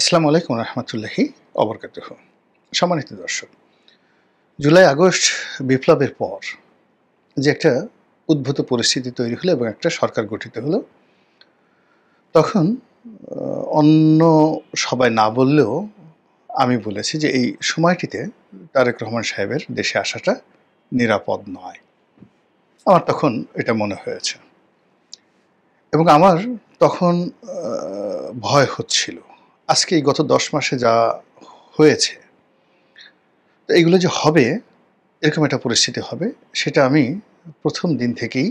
আসসালামু আলাইকুম রহমতুল্লাহি অবরকাতুহ। সম্মানিত দর্শক, জুলাই আগস্ট বিপ্লবের পর যে একটা উদ্ভূত পরিস্থিতি তৈরি হলো এবং একটা সরকার গঠিত হলো, তখন অন্য সবাই না বললেও আমি বলেছি যে এই সময়টিতে তারেক রহমান সাহেবের দেশে আসাটা নিরাপদ নয়। আমার তখন এটা মনে হয়েছে এবং আমার তখন ভয় হচ্ছিল। আজকে এই গত 10 মাসে যা হয়েছে, তো এগুলো যে হবে, এরকম একটা পরিস্থিতি হবে, সেটা আমি প্রথম দিন থেকেই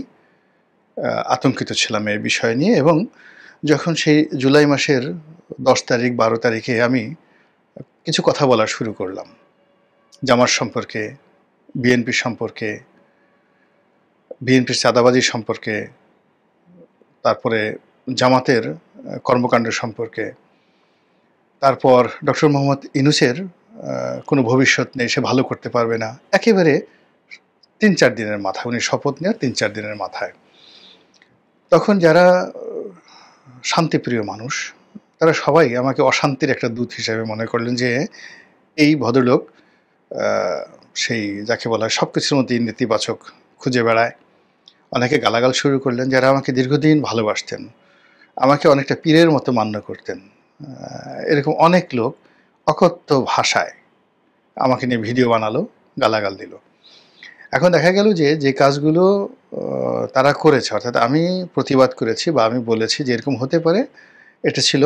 আতঙ্কিত ছিলাম এই বিষয় নিয়ে। এবং যখন সেই জুলাই মাসের 10 তারিখ 12 তারিখে আমি কিছু কথা বলা শুরু করলাম জামাত সম্পর্কে, বিএনপি সম্পর্কে, বিএনপির চাঁদাবাজি সম্পর্কে, তারপরে জামাতের কর্মকাণ্ড সম্পর্কে, তারপর ডক্টর মোহাম্মদ ইউনূসের কোনো ভবিষ্যৎ নেই, সে ভালো করতে পারবে না, একেবারে 3-4 দিনের মাথায়, উনি শপথ নেওয়ার 3-4 দিনের মাথায়। তখন যারা শান্তিপ্রিয় মানুষ, তারা সবাই আমাকে অশান্তির একটা দূত হিসেবে মনে করলেন যে এই ভদ্রলোক সেই যাকে বলা হয় সব কিছুর মধ্যে নেতিবাচক খুঁজে বেড়ায়। অনেকে গালাগাল শুরু করলেন যারা আমাকে দীর্ঘদিন ভালোবাসতেন, আমাকে অনেকটা পীরের মতো মান্য করতেন। এরকম অনেক লোক অকথ্য ভাষায় আমাকে নিয়ে ভিডিও বানালো, গালাগাল দিল। এখন দেখা গেল যে যে কাজগুলো তারা করেছে, অর্থাৎ আমি প্রতিবাদ করেছি বা আমি বলেছি যে এরকম হতে পারে, এটা ছিল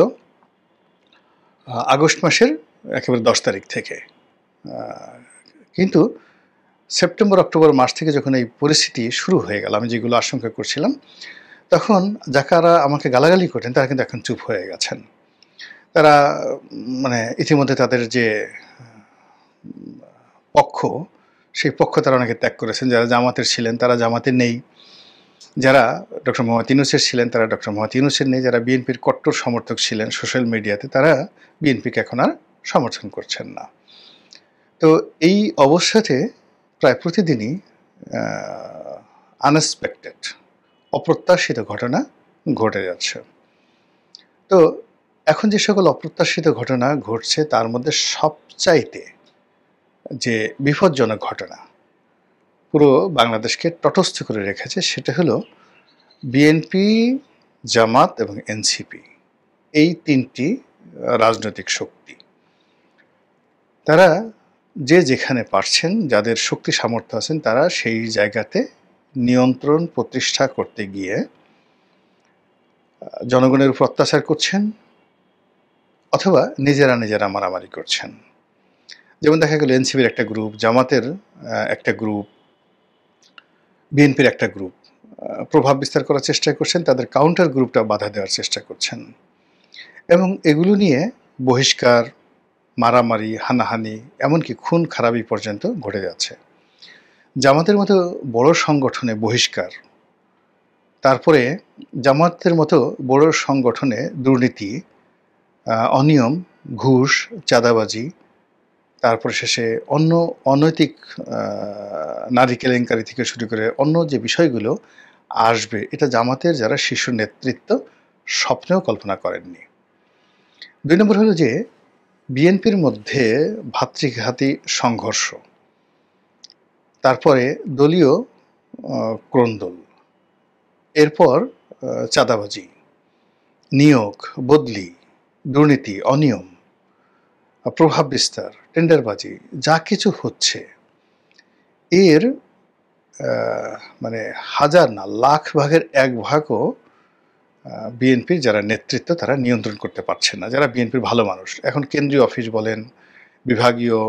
আগস্ট মাসের একেবারে 10 তারিখ থেকে। কিন্তু সেপ্টেম্বর অক্টোবর মাস থেকে যখন এই পরিস্থিতি শুরু হয়ে গেল, আমি যেগুলো আশঙ্কা করছিলাম, তখন যারা আমাকে গালাগালি করতেন তারা কিন্তু এখন চুপ হয়ে গেছেন। তারা মানে ইতিমধ্যে তাদের যে পক্ষ, সেই পক্ষ তারা অনেকে ত্যাগ করেছেন। যারা জামাতের ছিলেন তারা জামাতে নেই, যারা ডক্টর মোহাম্মদ ইউনূসের ছিলেন তারা ডক্টর মোহাম্মদ ইউনূসের নেই, যারা বিএনপির কট্টর সমর্থক ছিলেন সোশ্যাল মিডিয়াতে, তারা বিএনপিকে এখন আর সমর্থন করছেন না। তো এই অবস্থাতে প্রায় প্রতিদিনই আনএক্সপেক্টেড, অপ্রত্যাশিত ঘটনা ঘটে যাচ্ছে। তো এখন যে সকল অপ্রত্যাশিত ঘটনা ঘটছে, তার মধ্যে সবচাইতে যে বিপজ্জনক ঘটনা পুরো বাংলাদেশকে তটস্থ করে রেখেছে, সেটা হলো বিএনপি, জামাত এবং এনসিপি, এই তিনটি রাজনৈতিক শক্তি। তারা যে যেখানে পারছেন, যাদের শক্তি সামর্থ্য আছেন, তারা সেই জায়গাতে নিয়ন্ত্রণ প্রতিষ্ঠা করতে গিয়ে জনগণের উপর অত্যাচার করছেন অথবা নিজেরা মারামারি করছেন। যেমন দেখা গেল এনসিপির একটা গ্রুপ, জামাতের একটা গ্রুপ, বিএনপির একটা গ্রুপ প্রভাব বিস্তার করার চেষ্টা করছেন, তাদের কাউন্টার গ্রুপটা বাধা দেওয়ার চেষ্টা করছেন এবং এগুলো নিয়ে বহিষ্কার, মারামারি, হানাহানি, এমনকি খুন খারাপি পর্যন্ত ঘটে যাচ্ছে। জামাতের মতো বড় সংগঠনে বহিষ্কার, তারপরে জামাতের মতো বড় সংগঠনে দুর্নীতি, অনিয়ম, ঘুষ, চাঁদাবাজি, তারপর শেষে অন্য অনৈতিক নারী কেলেঙ্কারি থেকে শুরু করে অন্য যে বিষয়গুলো আসবে, এটা জামাতের যারা শীর্ষ নেতৃত্ব স্বপ্নেও কল্পনা করেননি। 2 নম্বর হলো যে বিএনপির মধ্যে ভাতৃঘাতী সংঘর্ষ, তারপরে দলীয় ক্রন্দল, এরপর চাঁদাবাজি, নিয়োগ, বদলি, দুর্নীতি, অনিয়ম, প্রভাব বিস্তার, টেন্ডারবাজি, যা কিছু হচ্ছে, এর মানে হাজার না লাখ ভাগের 1 ভাগও বিএনপির যারা নেতৃত্ব তারা নিয়ন্ত্রণ করতে পারছে না। যারা বিএনপির ভালো মানুষ, এখন কেন্দ্রীয় অফিস বলেন, বিভাগীয়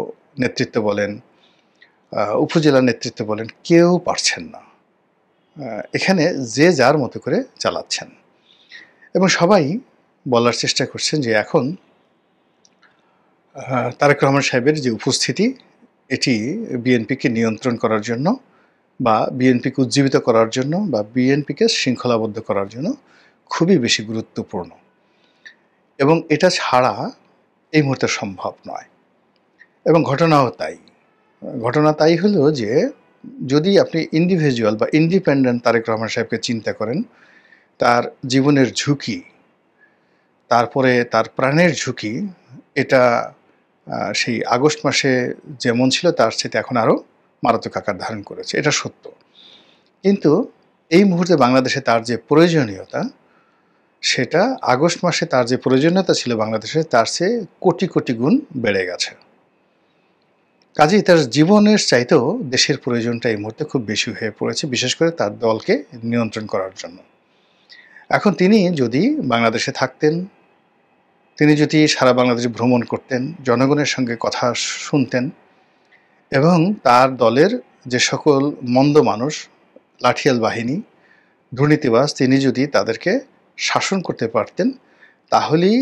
নেতৃত্ব বলেন, উপজেলা নেতৃত্ব বলেন, কেউ পারছেন না। এখানে যে যার মতো করে চালাচ্ছেন এবং সবাই বলার চেষ্টা করছেন যে এখন তারেক রহমান সাহেবের যে উপস্থিতি, এটি বিএনপিকে নিয়ন্ত্রণ করার জন্য বা বিএনপিকে উজ্জীবিত করার জন্য বা বিএনপিকে শৃঙ্খলাবদ্ধ করার জন্য খুবই বেশি গুরুত্বপূর্ণ এবং এটা ছাড়া এই মুহূর্তে সম্ভব নয়। এবং ঘটনা তাই হলো যে যদি আপনি ইন্ডিভিজুয়াল বা ইন্ডিপেন্ডেন্ট তারেক রহমান সাহেবকে চিন্তা করেন, তার জীবনের ঝুঁকি, তারপরে তার প্রাণের ঝুঁকি, এটা সেই আগস্ট মাসে যেমন ছিল তার চাইতে এখন আরও মারাত্মক আকার ধারণ করেছে, এটা সত্য। কিন্তু এই মুহূর্তে বাংলাদেশে তার যে প্রয়োজনীয়তা, সেটা আগস্ট মাসে তার যে প্রয়োজনীয়তা ছিল বাংলাদেশে, তার চেয়ে কোটি কোটি গুণ বেড়ে গেছে। কাজেই তার জীবনের চাইতেও দেশের প্রয়োজনটা এই মুহূর্তে খুব বেশি হয়ে পড়েছে, বিশেষ করে তার দলকে নিয়ন্ত্রণ করার জন্য। এখন তিনি যদি বাংলাদেশে থাকতেন, তিনি যদি সারা বাংলাদেশ ভ্রমণ করতেন, জনগণের সঙ্গে কথা শুনতেন এবং তার দলের যে সকল মন্দ মানুষ, লাঠিয়াল বাহিনী, দুর্নীতিবাজ, তিনি যদি তাদেরকে শাসন করতে পারতেন, তাহলেই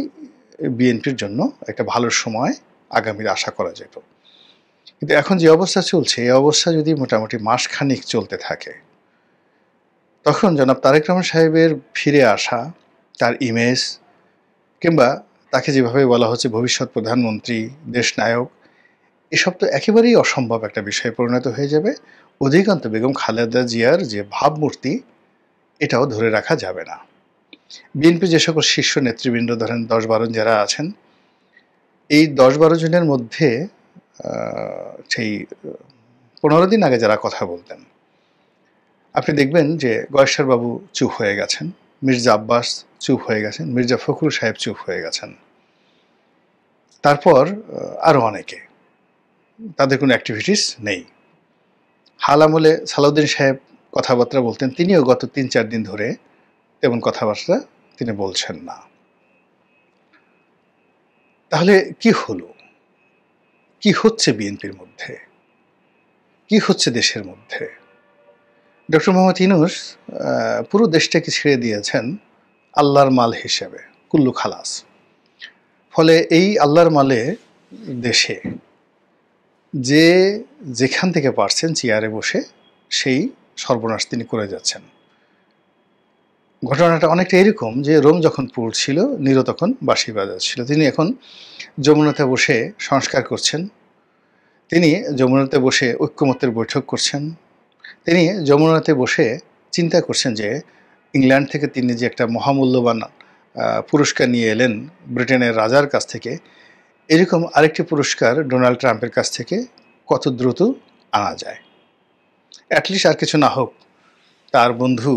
বিএনপির জন্য একটা ভালো সময় আগামীর আশা করা যেত। কিন্তু এখন যে অবস্থা চলছে, এই অবস্থা যদি মোটামুটি মাসখানেক চলতে থাকে, তখন জনাব তারেক রহমান সাহেবের ফিরে আসা, তার ইমেজ, কিংবা তাকে যেভাবে বলা হচ্ছে ভবিষ্যৎ প্রধানমন্ত্রী, দেশনায়ক, এসব তো একেবারেই অসম্ভব একটা বিষয়ে পরিণত হয়ে যাবে। অধিকান্ত বেগম খালেদা জিয়ার যে ভাবমূর্তি, এটাও ধরে রাখা যাবে না। বিএনপি যে সকল শীর্ষ নেতৃবৃন্দ, ধরেন 10-12 যারা আছেন, এই 10-12 জনের মধ্যে সেই 15 দিন আগে যারা কথা বলতেন, আপনি দেখবেন যে গয়েশ্বর বাবু চুপ হয়ে গেছেন, মির্জা আব্বাস চুপ হয়ে গেছেন, মির্জা ফখরুল সাহেব চুপ হয়ে গেছেন, তারপর আরও অনেকে, তাদের কোনো অ্যাক্টিভিটিস নেই। হাল আমলে সালাউদ্দিন সাহেব কথাবার্তা বলতেন, তিনিও গত 3-4 দিন ধরে তেমন কথাবার্তা তিনি বলছেন না। তাহলে কি হলো? কি হচ্ছে বিএনপির মধ্যে? কি হচ্ছে দেশের মধ্যে? ডক্টর মোহাম্মদ ইউনূস পুরো দেশটাকে ছেড়ে দিয়েছেন আল্লাহর মাল হিসেবে, কুল্লু খালাস। ফলে এই আল্লাহর মালে দেশে যে যেখান থেকে পারছেন চেয়ারে বসে সেই সর্বনাশ তিনি করে যাচ্ছেন। ঘটনাটা অনেকটা এরকম যে রোম যখন পড়ছিল, নীরো তখন বাঁশি বাজাচ্ছিল। তিনি এখন যমুনাতে বসে সংস্কার করছেন, তিনি যমুনাতে বসে ঐক্যমত্যের বৈঠক করছেন, তিনি যমুনাতে বসে চিন্তা করছেন যে ইংল্যান্ড থেকে তিনি যে একটা মহামূল্যবান পুরস্কার নিয়ে এলেন ব্রিটেনের রাজার কাছ থেকে, এরকম আরেকটি পুরস্কার ডোনাল্ড ট্রাম্পের কাছ থেকে কত দ্রুত আনা যায়। অ্যাটলিস্ট আর কিছু না হোক, তার বন্ধু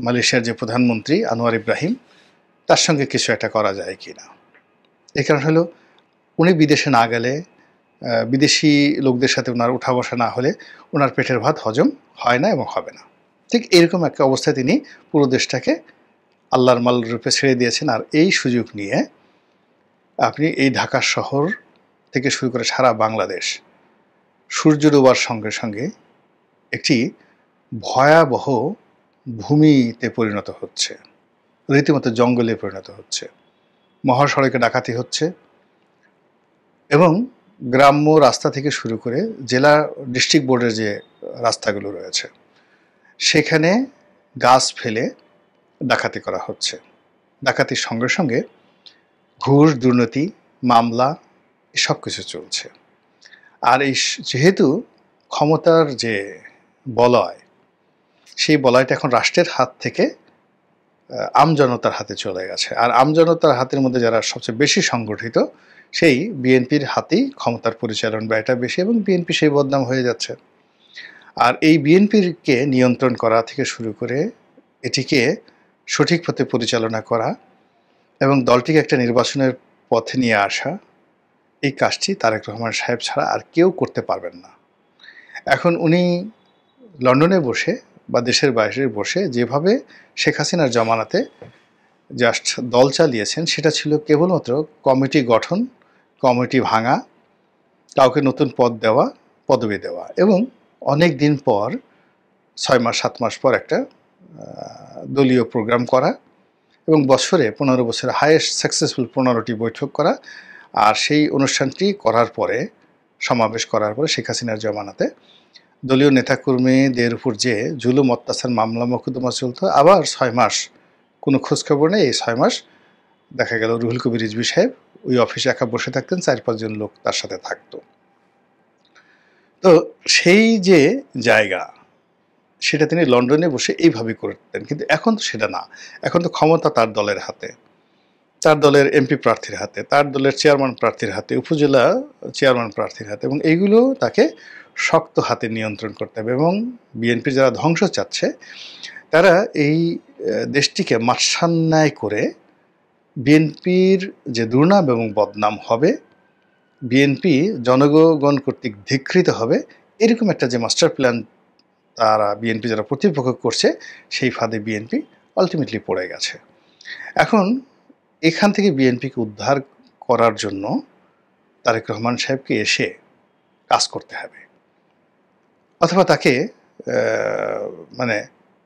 মালয়েশিয়ার যে প্রধানমন্ত্রী আনোয়ার ইব্রাহিম, তার সঙ্গে কিছু একটা করা যায় কি না। এই কারণ হলো, উনি বিদেশে না গেলে, বিদেশি লোকদের সাথে ওনার উঠা বসা না হলে ওনার পেটের ভাত হজম হয় না এবং হবে না। ঠিক এরকম একটা অবস্থায় তিনি পুরো দেশটাকে আল্লাহর মাল রূপে ছেড়ে দিয়েছেন। আর এই সুযোগ নিয়ে আপনি এই ঢাকা শহর থেকে শুরু করে সারা বাংলাদেশ সূর্য ডোবার সঙ্গে সঙ্গে একটি ভয়াবহ ভূমিতে পরিণত হচ্ছে, রীতিমতো জঙ্গলে পরিণত হচ্ছে। মহাসড়কে ডাকাতি হচ্ছে এবং গ্রাম্য রাস্তা থেকে শুরু করে জেলা ডিস্ট্রিক্ট বোর্ডের যে রাস্তাগুলো রয়েছে, সেখানে গাছ ফেলে ডাকাতি করা হচ্ছে। ডাকাতির সঙ্গে সঙ্গে ঘুষ, দুর্নীতি, মামলা, সব কিছু চলছে। আর এই যেহেতু ক্ষমতার যে বলয়, সেই বলয়টা এখন রাষ্ট্রের হাত থেকে আমজনতার হাতে চলে গেছে। আর আমজনতার হাতের মধ্যে যারা সবচেয়ে বেশি সংগঠিত, সেই বিএনপির হাতেই ক্ষমতার পরিচালন ব্যয়টা বেশি এবং বিএনপি সেই বদনাম হয়ে যাচ্ছে। আর এই বিএনপিকে নিয়ন্ত্রণ করা থেকে শুরু করে এটিকে সঠিক পথে পরিচালনা করা এবং দলটিকে একটা নির্বাচনের পথে নিয়ে আসা, এই কাজটি তারেক রহমান সাহেব ছাড়া আর কেউ করতে পারবেন না। এখন উনি লন্ডনে বসে বা দেশের বাইরে বসে যেভাবে শেখ হাসিনার জমানাতে জাস্ট দল চালিয়েছেন, সেটা ছিল কেবলমাত্র কমিটি গঠন, কমিটি ভাঙা, কাউকে নতুন পদ দেওয়া, পদবি দেওয়া এবং অনেক দিন পর 6 মাস 7 মাস পর একটা দলীয় প্রোগ্রাম করা এবং বছরে 15 বছরে হাইয়েস্ট সাকসেসফুল 15টি বৈঠক করা। আর সেই অনুষ্ঠানটি করার পরে, সমাবেশ করার পরে শেখ হাসিনার জমানাতে দলীয় নেতাকর্মীদের উপর যে জুলুম, অত্যাচার, মামলা মোকদ্দমা চলত, আবার 6 মাস কোনো খোঁজখবর নেই। এই 6 মাস দেখা গেল রুহুল কবির রিজভী সাহেব ওই অফিসে একা বসে থাকতেন, 4-5 জন লোক তার সাথে থাকতো। তো সেই যে জায়গা, সেটা তিনি লন্ডনে বসে এইভাবে করতেন। কিন্তু এখন তো সেটা না, এখন তো ক্ষমতা তার দলের হাতে। তার দলের এমপি প্রার্থীর হাতে, তার দলের চেয়ারম্যান প্রার্থীর হাতে, উপজেলা চেয়ারম্যান প্রার্থীর হাতে, এবং এইগুলো তাকে শক্ত হাতে নিয়ন্ত্রণ করতে হবে। এবং বিএনপি যারা ধ্বংস চাচ্ছে তারা এই দেশটিকে মাৎসান্যায় করে বিএনপির যে দুর্নাম এবং বদনাম হবে, বিএনপি জনগণ কর্তৃক ধিক্কৃত হবে, এরকম একটা যে মাস্টার প্ল্যান তারা বিএনপি যারা প্রতিপক্ষ করছে, সেই ফাঁদে বিএনপি আলটিমেটলি পড়ে গেছে। এখন এখান থেকে বিএনপিকে উদ্ধার করার জন্য তারেক রহমান সাহেবকে এসে কাজ করতে হবে, অথবা তাকে মানে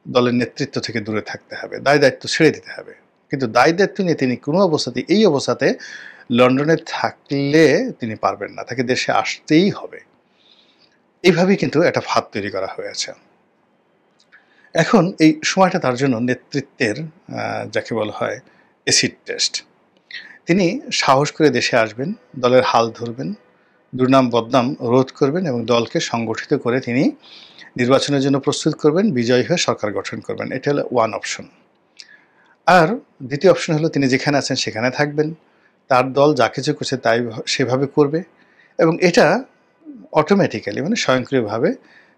দলের নেতৃত্ব থেকে দূরে থাকতে হবে, দায় দায়িত্ব ছেড়ে দিতে হবে। কিন্তু দায় দায়িত্ব নিয়ে তিনি কোনো অবস্থাতে, এই অবস্থাতে লন্ডনে থাকলে তিনি পারবেন না, তাকে দেশে আসতেই হবে। এইভাবেই কিন্তু একটা ফাঁদ তৈরি করা হয়েছে। এখন এই সময়টা তার জন্য নেতৃত্বের যাকে বলা হয় এসিড টেস্ট। তিনি সাহস করে দেশে আসবেন, দলের হাল ধরবেন, দুর্নাম বদনাম রোধ করবেন এবং দলকে সংগঠিত করে তিনি নির্বাচনের জন্য প্রস্তুত করবেন, বিজয়ী হয়ে সরকার গঠন করবেন। এটা হলো ওয়ান অপশন। আর দ্বিতীয় অপশন হলো তিনি যেখানে আছেন সেখানে থাকবেন, তার দল যা কিছু করছে তাই সেভাবে করবে, এবং এটা অটোমেটিক্যালি মানে স্বয়ংক্রিয়ভাবে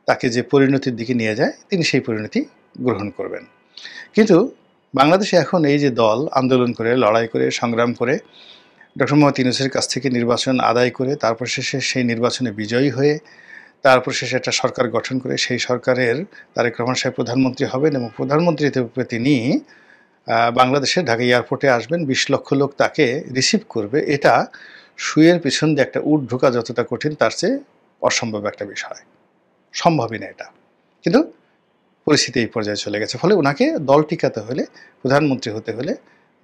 তাকে যে পরিণতির দিকে নিয়ে যায় তিনি সেই পরিণতি গ্রহণ করবেন। কিন্তু বাংলাদেশে এখন এই যে দল আন্দোলন করে, লড়াই করে, সংগ্রাম করে ডক্টর মোহাম্মদ ইউনূসের কাছ থেকে নির্বাচন আদায় করে, তারপর শেষে সেই নির্বাচনে বিজয়ী হয়ে, তারপর শেষে একটা সরকার গঠন করে সেই সরকারের তারেক রহমান সাহেব প্রধানমন্ত্রী হবেন, এবং প্রধানমন্ত্রী হিসেবে তিনি বাংলাদেশের ঢাকা এয়ারপোর্টে আসবেন, 20 লক্ষ লোক তাকে রিসিভ করবে। এটা শুয়ের পিছন দিয়ে একটা উট ঢোকা যতটা কঠিন, তার চেয়ে অসম্ভব একটা বিষয়, সম্ভবই না এটা। কিন্তু পরিস্থিতি এই পর্যায়ে চলে গেছে, ফলে ওনাকে দল টিকাতে হলে, প্রধানমন্ত্রী হতে হলে,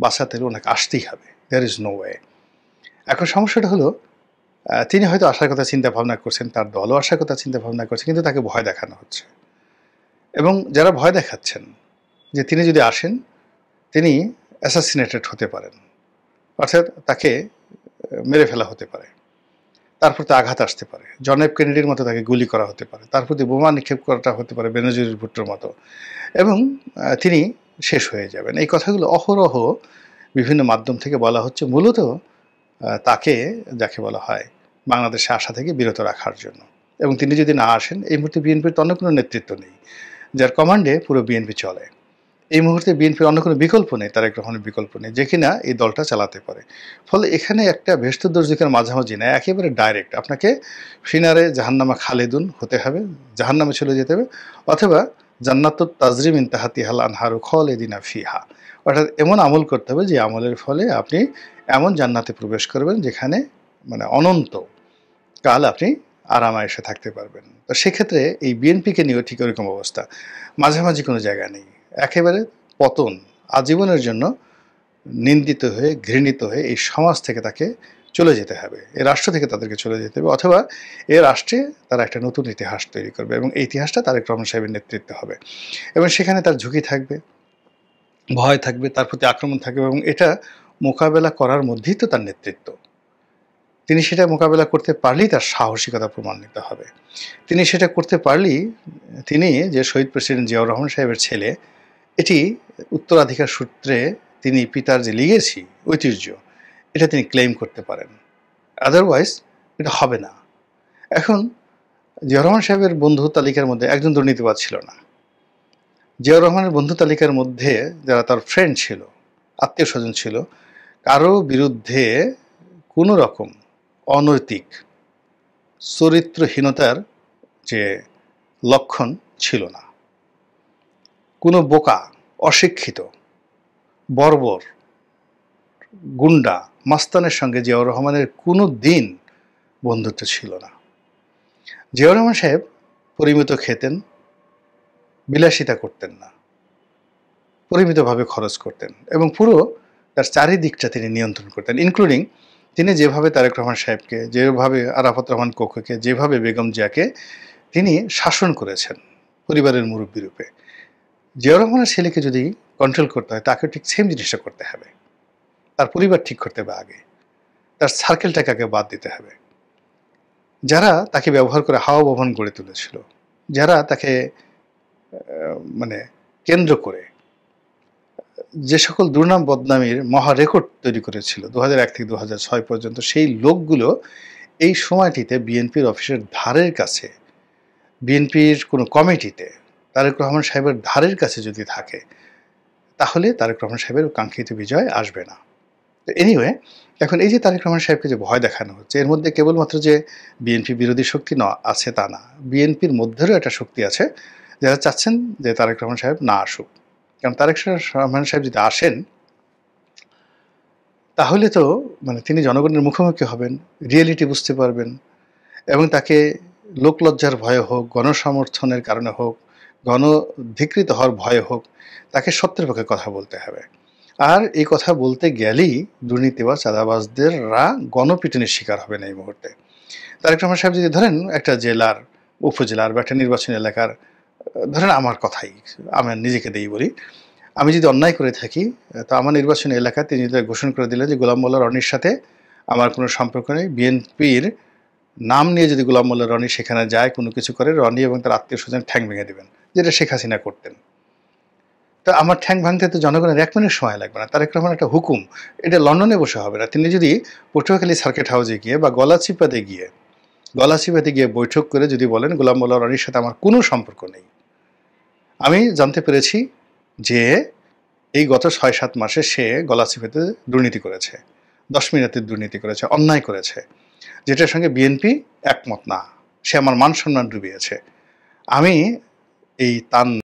বাঁচাতে হলে ওনাকে আসতেই হবে। There is no way. এখন সমস্যাটা হলো তিনি হয়তো আসার কথা চিন্তা ভাবনা করছেন, তার দলও আসার কথা চিন্তা ভাবনা করছে, কিন্তু তাকে ভয় দেখানো হচ্ছে। এবং যারা ভয় দেখাচ্ছেন যে তিনি যদি আসেন তিনি অ্যাসাসিনেটেড হতে পারেন, অর্থাৎ তাকে মেরে ফেলা হতে পারে, তার প্রতি আঘাত আসতে পারে, জন এফ কেনেডির মতো তাকে গুলি করা হতে পারে, তার প্রতি বোমা নিক্ষেপ করাটা হতে পারে বেনজির ভুট্টোর মতো, এবং তিনি শেষ হয়ে যাবেন। এই কথাগুলো অহরহ বিভিন্ন মাধ্যম থেকে বলা হচ্ছে, মূলত তাকে যাকে বলা হয় বাংলাদেশে আসা থেকে বিরত রাখার জন্য। এবং তিনি যদি না আসেন, এই মুহূর্তে বিএনপির তো অন্য কোনো নেতৃত্ব নেই যার কমান্ডে পুরো বিএনপি চলে। এই মুহূর্তে বিএনপির অন্য কোনো বিকল্প নেই, তারেক রহমানের বিকল্প নেই, যে কিনা এই দলটা চালাতে পারে। ফলে এখানে একটা ভেস্ত দর্জিকার মাঝামাঝি না, একেবারে ডাইরেক্ট আপনাকে ফিনারে জাহান্নামা খালেদুন হতে হবে, জাহান্নামে চলে যেতে হবে, অথবা জান্নাতুত তাজরিম ইনতাহাতিহাল আনহারু খালিদিনা ফিহা, অর্থাৎ এমন আমল করতে হবে যে আমলের ফলে আপনি এমন জান্নাতে প্রবেশ করবেন যেখানে মানে অনন্ত কাল আপনি আরামায়েশে থাকতে পারবেন। তো সেক্ষেত্রে এই বিএনপিকে নিয়েও ঠিক ওরকম অবস্থা, মাঝামাঝি কোনো জায়গা নেই, একেবারে পতন, আজীবনের জন্য নিন্দিত হয়ে, ঘৃণিত হয়ে এই সমাজ থেকে তাকে চলে যেতে হবে, এই রাষ্ট্র থেকে তাদেরকে চলে যেতে হবে, অথবা এই রাষ্ট্রে তারা একটা নতুন ইতিহাস তৈরি করবে, এবং এই ইতিহাসটা তারেক রহমান সাহেবের নেতৃত্বে হবে। এবং সেখানে তার ঝুঁকি থাকবে, ভয় থাকবে, তার প্রতি আক্রমণ থাকবে, এবং এটা মোকাবেলা করার মধ্যেই তো তার নেতৃত্ব। তিনি সেটা মোকাবেলা করতে পারলেই তার সাহসিকতা প্রমাণিত হবে। তিনি সেটা করতে পারলেই তিনি যে শহীদ প্রেসিডেন্ট জিয়াউর রহমান সাহেবের ছেলে, এটি উত্তরাধিকার সূত্রে তিনি পিতার যে লিগেসি, ঐতিহ্য, এটা তিনি ক্লেম করতে পারেন। আদারওয়াইজ এটা হবে না। এখন জিয়াউর রহমান সাহেবের বন্ধু তালিকার মধ্যে একজন দুর্নীতিবাদ ছিল না। জিয়াউর রহমানের বন্ধু তালিকার মধ্যে যারা তার ফ্রেন্ড ছিল, আত্মীয় স্বজন ছিল, কারো বিরুদ্ধে কোনো রকম অনৈতিক চরিত্রহীনতার যে লক্ষণ ছিল না। কোনো বোকা, অশিক্ষিত, বর্বর, গুন্ডা, মাস্তানের সঙ্গে জিয়াউর রহমানের কোনো দিন বন্ধুত্ব ছিল না। জিয়াউর রহমান সাহেব পরিমিত খেতেন, বিলাসিতা করতেন না, পরিমিতভাবে খরচ করতেন, এবং পুরো তার চারিদিকটা তিনি নিয়ন্ত্রণ করতেন, ইনক্লুডিং তিনি যেভাবে তারেক রহমান সাহেবকে, যেভাবে আরাফাত রহমান কোকোকে, যেভাবে বেগম জিয়াকে তিনি শাসন করেছেন পরিবারের মুরব্বী রূপে। জিয়াউর রহমানের ছেলেকে যদি কন্ট্রোল করতে হয়, তাকে ঠিক সেম জিনিসটা করতে হবে। তার পরিবার ঠিক করতে হবে আগে, তার সার্কেলটাকে আগে বাদ দিতে হবে। যারা তাকে ব্যবহার করে হাওয়া ভবন গড়ে তুলেছিল, যারা তাকে মানে কেন্দ্র করে যে সকল দুর্নাম বদনামির মহা রেকর্ড তৈরি করেছিল 2001 থেকে 2006 পর্যন্ত, সেই লোকগুলো এই সময়টিতে বিএনপির অফিসের ধারের কাছে, বিএনপির কোনো কমিটিতে তারেক রহমান সাহেবের ধারের কাছে যদি থাকে, তাহলে তারেক রহমান সাহেবের কাঙ্ক্ষিত বিজয় আসবে না। তো এনিওয়ে, এখন এই যে তারেক রহমান সাহেবকে যে ভয় দেখানো হচ্ছে, এর মধ্যে কেবলমাত্র যে বিএনপি বিরোধী শক্তি আছে তা না, বিএনপির মধ্যেরও একটা শক্তি আছে যারা চাচ্ছেন যে তারেক রহমান সাহেব না আসুক। কারণ তারেক রহমান সাহেব যদি আসেন, তাহলে তো মানে তিনি জনগণের মুখোমুখি হবেন, রিয়েলিটি বুঝতে পারবেন, এবং তাকে লোকলজ্জার ভয়ে হোক, গণসমর্থনের কারণে হোক, গণধিকৃত হওয়ার ভয়ে হোক, তাকে সত্যের পক্ষে কথা বলতে হবে। আর এই কথা বলতে গেলেই দুর্নীতি বা চাঁদাবাজদেররা গণপিটুনির শিকার হবেন এই মুহূর্তে। তারেক রহমান সাহেব যদি ধরেন একটা জেলার, উপজেলার বা একটা নির্বাচনী এলাকার, ধরেন আমার কথাই, আমার নিজেকে দিয়েই বলি, আমি যদি অন্যায় করে থাকি, তো আমার নির্বাচনী এলাকায় তিনি যদি ঘোষণা করে দিলেন যে গোলাম মোল্লা রনির সাথে আমার কোনো সম্পর্ক নেই, বিএনপির নাম নিয়ে যদি গোলাম মোল্লা রনি সেখানে যায়, কোনো কিছু করে, রনি এবং তার আত্মীয় স্বজন ঠ্যাং ভেঙে দেবেন, যেটা শেখ হাসিনা করতেন। তো আমার ঠ্যাং ভাঙতে তো জনগণের 1 মিনিট সময় লাগবে না। তারেক রহমান একটা হুকুম, এটা লন্ডনে বসে হবে না। তিনি যদি পটুয়াখালী সার্কিট হাউসে গিয়ে বা গলাচিপাতে গিয়ে বৈঠক করে যদি বলেন গোলাম মোল্লা রনির সাথে আমার কোনো সম্পর্ক নেই। আমি জানতে পেরেছি যে এই গত 6-7 মাসে সে গলাচিপাতে দুর্নীতি করেছে, 10 মিনিটের দুর্নীতি করেছে, অন্যায় করেছে, যেটার সঙ্গে বিএনপি একমত না, সে আমার মান সম্মান ডুবিয়েছে। আমি এই তার